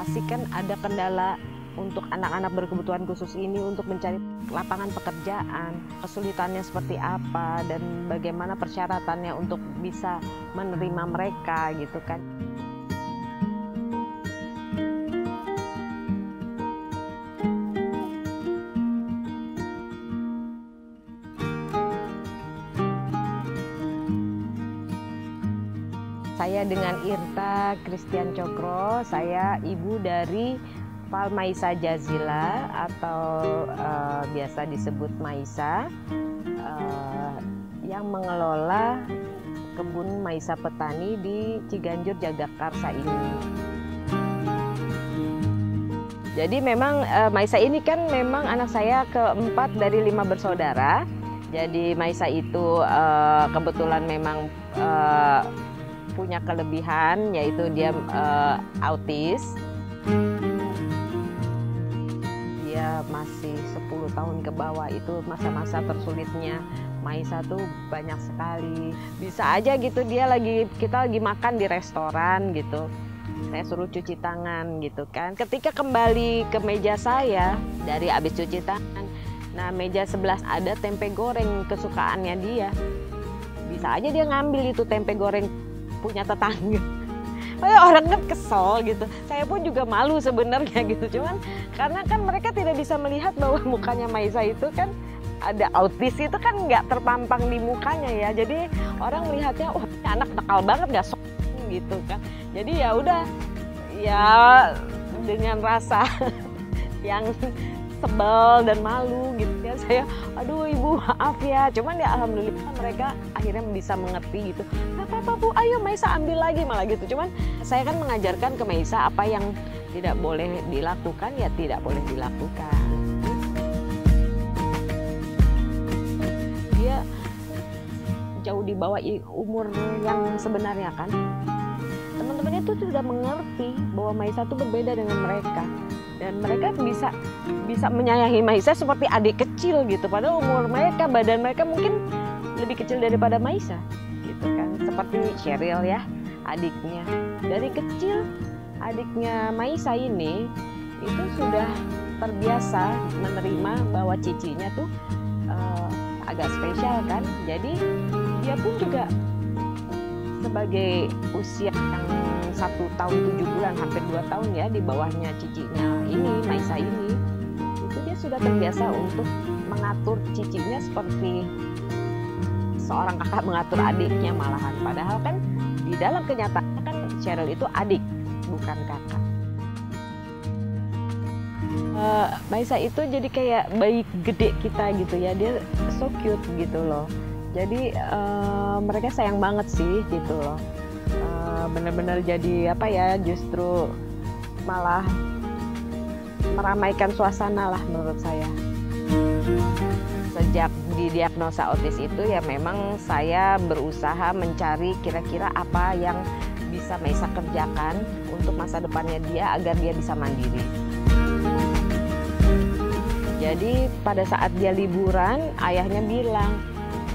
pasti kan ada kendala untuk anak-anak berkebutuhan khusus ini untuk mencari lapangan pekerjaan, kesulitannya seperti apa dan bagaimana persyaratannya untuk bisa menerima mereka gitu kan. Saya dengan Irta Christian Cokro, saya ibu dari Fal Maisa Jazila atau biasa disebut Maisa, yang mengelola kebun Maisa Petani di Ciganjur, Jagakarsa ini. Jadi memang Maisa ini kan memang anak saya keempat dari 5 bersaudara. Jadi Maisa itu kebetulan memang punya kelebihan, yaitu dia autis. Dia masih 10 tahun ke bawah, itu masa-masa tersulitnya Maisa tuh banyak sekali. Bisa aja gitu kita lagi makan di restoran gitu, saya suruh cuci tangan gitu kan. Ketika kembali ke meja saya dari habis cuci tangan, nah meja sebelah ada tempe goreng kesukaannya dia. Bisa aja dia ngambil itu tempe goreng punya tetangga. Orang kan kesel gitu. Saya pun juga malu sebenarnya gitu. Cuman karena kan mereka tidak bisa melihat bahwa mukanya Maisa itu kan ada autis, itu kan nggak terpampang di mukanya ya. Jadi orang melihatnya, wah anak nakal banget, nggak sok gitu kan. Jadi ya udah, ya dengan rasa yang sebel dan malu gitu ya, saya aduh ibu maaf ya. Cuman ya alhamdulillah mereka akhirnya bisa mengerti gitu. Apa bu, ayo Maisa ambil lagi malah gitu. Cuman saya kan mengajarkan ke Maisa apa yang tidak boleh dilakukan ya tidak boleh dilakukan. Dia jauh di bawah umur yang sebenarnya kan. Teman-temannya tuh sudah mengerti bahwa Maisa tuh berbeda dengan mereka. Dan mereka bisa menyayangi Maisa seperti adik kecil gitu. Padahal umur mereka, badan mereka mungkin lebih kecil daripada Maisa gitu kan. Seperti Cheryl ya, adiknya. Dari kecil adiknya Maisa ini itu sudah terbiasa menerima bahwa cicinya tuh agak spesial kan. Jadi dia pun juga sebagai usia yang 1 tahun 7 bulan hampir 2 tahun ya, di bawahnya cicinya ini, Maisa ini, itu dia sudah terbiasa untuk mengatur cicinya seperti seorang kakak mengatur adiknya malahan. Padahal kan di dalam kenyataan kan Cheryl itu adik, bukan kakak. Maisa itu jadi kayak bayi gede kita gitu ya, dia so cute gitu loh. Jadi mereka sayang banget sih gitu loh. Bener-bener jadi apa ya, justru malah meramaikan suasana lah menurut saya. Sejak didiagnosa autis itu ya memang saya berusaha mencari kira-kira apa yang bisa Maisa kerjakan untuk masa depannya dia agar dia bisa mandiri. Jadi pada saat dia liburan, ayahnya bilang,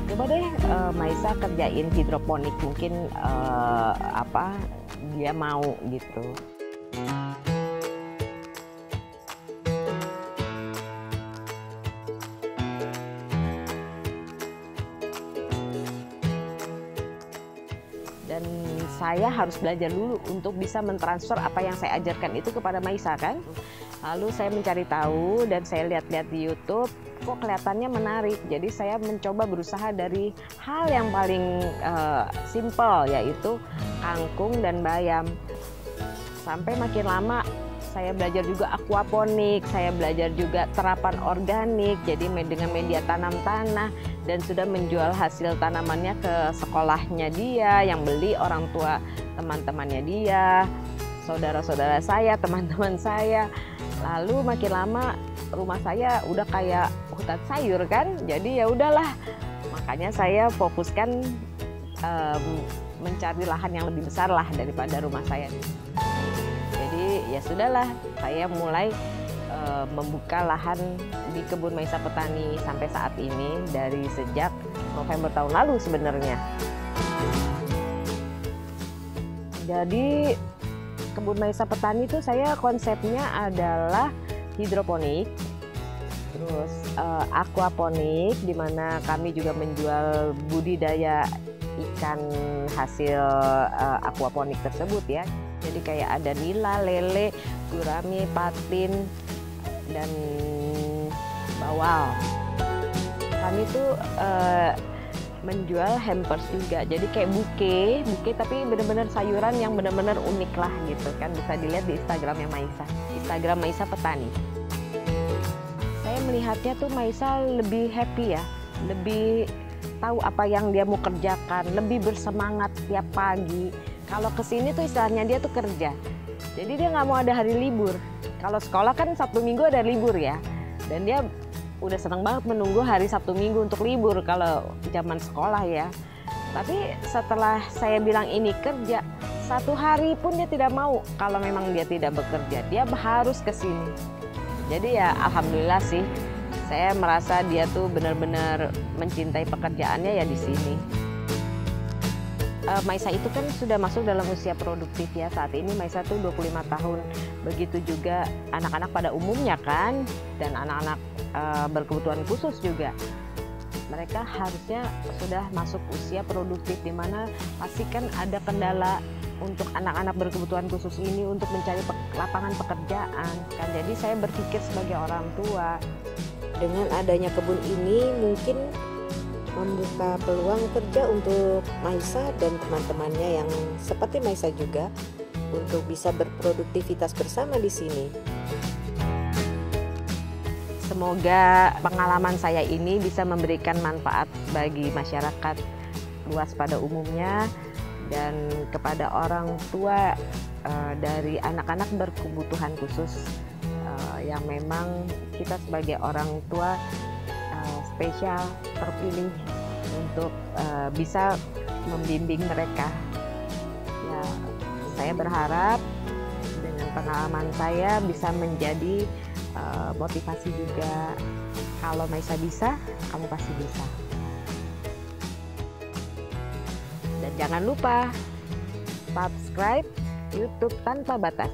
coba deh Maisa kerjain hidroponik, mungkin dia mau gitu. Dan saya harus belajar dulu untuk bisa mentransfer apa yang saya ajarkan itu kepada Maisa kan. Lalu saya mencari tahu dan saya lihat-lihat di YouTube, kok kelihatannya menarik. Jadi saya mencoba berusaha dari hal yang paling simple, yaitu kangkung dan bayam. Sampai makin lama saya belajar juga aquaponik, saya belajar juga terapan organik, jadi dengan media tanam tanah, dan sudah menjual hasil tanamannya ke sekolahnya dia, yang beli orang tua teman-temannya dia, saudara-saudara saya, teman-teman saya. Lalu makin lama rumah saya udah kayak hutan sayur kan, jadi ya udahlah, makanya saya fokuskan mencari lahan yang lebih besar lah daripada rumah saya. Jadi ya sudahlah, saya mulai membuka lahan di kebun Maisa Petani sampai saat ini dari sejak November tahun lalu sebenarnya. Jadi kebun Maisa Petani itu saya konsepnya adalah hidroponik, terus aquaponik, di mana kami juga menjual budidaya ikan hasil aquaponik tersebut ya. Jadi kayak ada nila, lele, gurame, patin, dan bawal. Kami tuh menjual hampers juga, jadi kayak buke tapi benar-benar sayuran yang benar-benar unik lah gitu kan. Bisa dilihat di Instagramnya Maisa, Instagram Maisa Petani. Saya melihatnya tuh Maisa lebih happy ya, lebih tahu apa yang dia mau kerjakan, lebih bersemangat tiap pagi. Kalau kesini tuh istilahnya dia tuh kerja, jadi dia nggak mau ada hari libur. Kalau sekolah kan Sabtu Minggu ada libur ya, dan dia udah senang banget menunggu hari Sabtu Minggu untuk libur kalau zaman sekolah ya. Tapi setelah saya bilang ini kerja, satu hari pun dia tidak mau kalau memang dia tidak bekerja. Dia harus ke sini. Jadi ya alhamdulillah sih, saya merasa dia tuh benar-benar mencintai pekerjaannya ya di sini. Maisa itu kan sudah masuk dalam usia produktif ya. Saat ini Maisa tuh 25 tahun. Begitu juga anak-anak pada umumnya kan, dan anak-anak berkebutuhan khusus juga. Mereka harusnya sudah masuk usia produktif, di mana pasti kan ada kendala untuk anak-anak berkebutuhan khusus ini untuk mencari lapangan pekerjaan kan. Jadi saya berpikir sebagai orang tua, dengan adanya kebun ini mungkin membuka peluang kerja untuk Maisa dan teman-temannya yang seperti Maisa juga untuk bisa berproduktivitas bersama di sini. Semoga pengalaman saya ini bisa memberikan manfaat bagi masyarakat luas pada umumnya dan kepada orang tua dari anak-anak berkebutuhan khusus yang memang kita sebagai orang tua spesial terpilih untuk bisa membimbing mereka. Ya, saya berharap dengan pengalaman saya bisa menjadi motivasi juga. Kalau Maisa bisa, kamu pasti bisa. Dan jangan lupa subscribe YouTube Tanpa Batas.